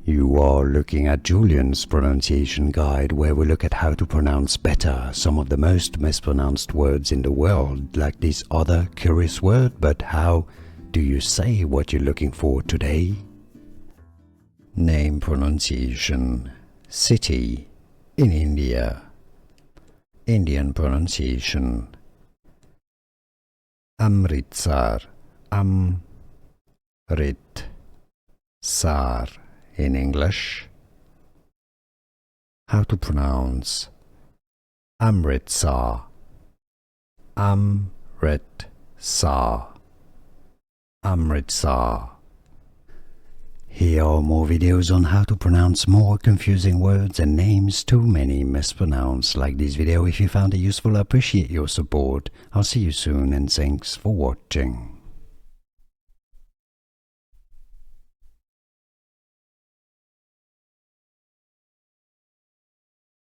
You are looking at Julian's pronunciation guide, where we look at how to pronounce better some of the most mispronounced words in the world, like this other curious word. But how do you say what you're looking for today? Name pronunciation: city in India. Indian pronunciation: Amritsar. Amritsar in English. How to pronounce Amritsar. Amritsar. Amritsar. Here are more videos on how to pronounce more confusing words and names too many mispronounced. Like this video if you found it useful. I appreciate your support. I'll see you soon and thanks for watching.